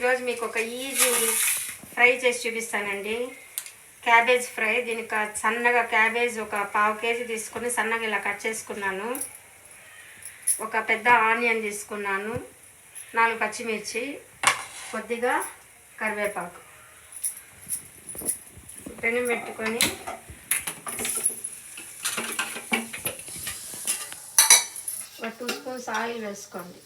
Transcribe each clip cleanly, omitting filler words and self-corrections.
ఈరోజు మీకు ఒక ఈజీ ఫ్రై చేసి చూపిస్తానండి. Cabbage fry. దీనికి సన్నగా క్యాబేజ్ ఒక 1/2 కేజీ తీసుకొని సన్నగా ఇలా కట్ చేసుకున్నాను. ఒక పెద్ద ఆనియన్ తీసుకున్నాను, 4 పచ్చిమిర్చి, కొద్దిగా కరివేపాకు. పెనం పెట్టుకొని ఒక 2 స్పూన్స్ ఆయిల్ వేసుకోండి.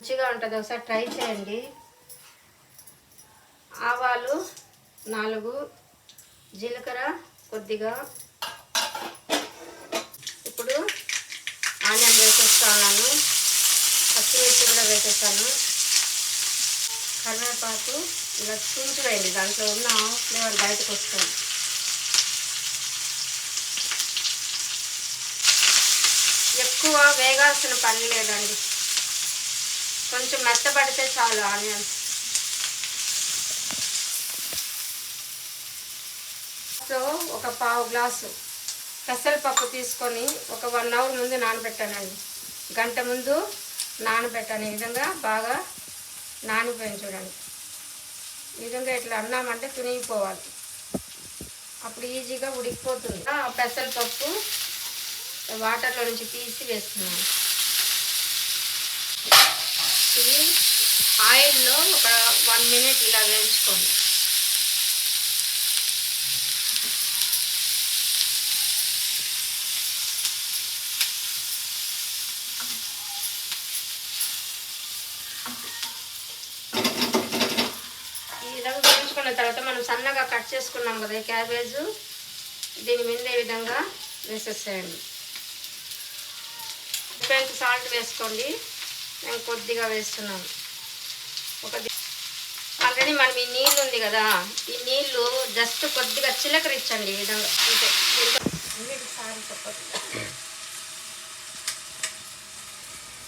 మంచిగా ఉంటుంది, ఒకసారి ట్రై చేయండి. ఆవాలు 4, జీలకర్ర కొద్దిగా. ఇప్పుడు ఆనియన్ వేసేస్తాను, పచ్చిమిర్చి కూడా వేసేస్తాను, కరివేపాకు ఇలా తుంచి వేయండి, దాంట్లో ఉన్న ఫ్లేవర్ బయటకు వస్తుంది. ఎక్కువ వేగాల్సిన పని లేదండి, కొంచెం మెత్తబడితే చాలు ఆనియన్స్. సో ఒక 1/2 గ్లాసు పెసరపప్పు తీసుకొని ఒక 1 అవర్ ముందు నానబెట్టానండి. గంట ముందు నానబెట్టాను. ఈ విధంగా బాగా నానిపోయింది చూడండి. ఈ విధంగా ఇట్లా అన్నామంటే తునిగిపోవాలి, అప్పుడు ఈజీగా ఉడికిపోతుంది. ఆ పెసరపప్పు వాటర్లో నుంచి తీసి వేస్తున్నాను. ఇది ఆయిల్లో ఒక 1 మినిట్ ఇలా వేయించుకోండి. ఈ విధంగా వేయించుకున్న తర్వాత మనం సన్నగా కట్ చేసుకున్నాం కదా ఈ క్యాబేజు, దీని మీద ఈ విధంగా వేసేసేయండి. సాల్ట్ వేసుకోండి, నేను కొద్దిగా వేస్తున్నాను. ఆల్రెడీ మనం ఈ నీళ్ళు ఉంది కదా, ఈ నీళ్ళు జస్ట్ కొద్దిగా చిలకరించండి ఈ విధంగా.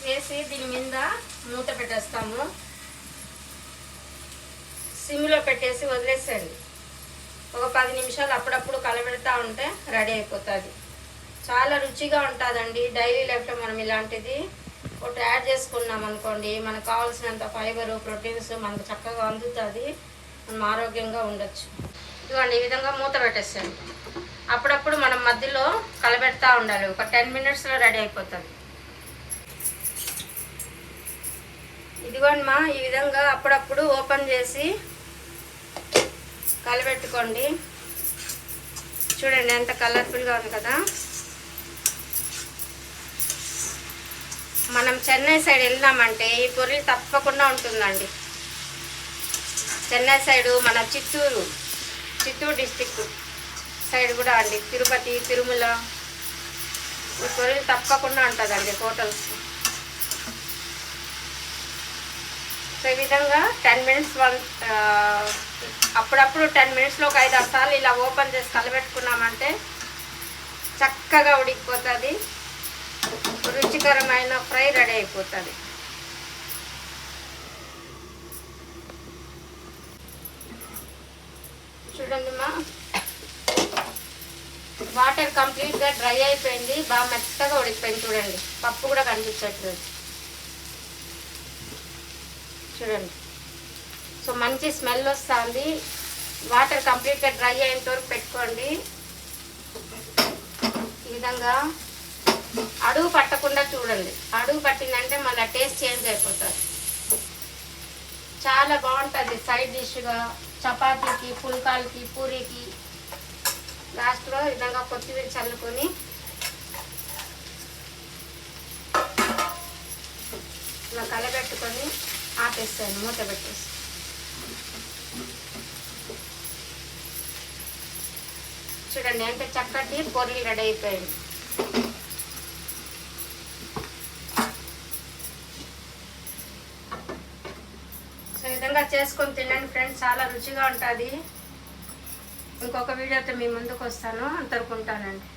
వేసి దీని మీద మూత పెట్టేస్తాము. సిమ్లో పెట్టేసి వదిలేసేయండి. ఒక 10 నిమిషాలు అప్పుడప్పుడు కలబెడతా ఉంటే రెడీ అయిపోతుంది. చాలా రుచిగా ఉంటుందండి. డైలీ లైఫ్లో మనం ఇలాంటిది ఒకటి యాడ్ చేసుకున్నాం అనుకోండి, మనకు కావాల్సినంత ఫైబర్, ప్రోటీన్స్ మనకు చక్కగా అందుతుంది, మనం ఆరోగ్యంగా ఉండొచ్చు. ఇదిగోండి ఈ విధంగా మూత పెట్టేసేయండి. అప్పుడప్పుడు మనం మధ్యలో కలబెడతా ఉండాలి. ఒక 10 మినిట్స్లో రెడీ అయిపోతుంది. ఇదిగోండి ఈ విధంగా అప్పుడప్పుడు ఓపెన్ చేసి కలబెట్టుకోండి. చూడండి ఎంత కలర్ఫుల్గా ఉంది కదా. మనం చెన్నై సైడ్ వెళ్ళినామంటే ఈ పొరి తప్పకుండా ఉంటుందండి. చెన్నై సైడు, మన చిత్తూరు డిస్టిక్ సైడ్ కూడా అండి, తిరుపతి, తిరుమల, ఈ పొరి తప్పకుండా ఉంటుందండి హోటల్స్. సో ఈ విధంగా 10 మినిట్స్ అప్పుడప్పుడు 10 మినిట్స్లో ఒక 5-6 సార్లు ఇలా ఓపెన్ చేసి కలబెట్టుకున్నామంటే చక్కగా ఉడికిపోతుంది, రుచికరమైన ఫ్రై రెడీ అయిపోతుంది. చూడండి వాటర్ కంప్లీట్గా డ్రై అయిపోయింది, బాగా మెత్తగా ఉడికిపోయింది. చూడండి పప్పు కూడా కనిపించట్లేదు చూడండి. సో మంచి స్మెల్ వస్తుంది. వాటర్ కంప్లీట్గా డ్రై అయ్యేంత వరకు పెట్టుకోండి. ఈ విధంగా అడుగు పట్టకుండా చూడండి. అడుగు పట్టిందంటే మళ్ళీ టేస్ట్ చేంజ్ అయిపోతుంది. చాలా బాగుంటుంది సైడ్ డిష్గా, చపాతీకి, పుల్కాలకి, పూరీకి. లాస్ట్లో ఈ విధంగా కొత్తిమీర చల్లుకొని ఇలా కలబెట్టుకొని ఆపేస్తాను, మూత పెట్టేసి. చూడండి ఎంత చక్కటి పొర్లి రెడీ అయిపోయింది. సో ఈ విధంగా చేసుకొని తినండి ఫ్రెండ్స్, చాలా రుచిగా ఉంటుంది. ఇంకొక వీడియోతో మీ ముందుకు వస్తాను, అంతవరకు ఉంటానండి.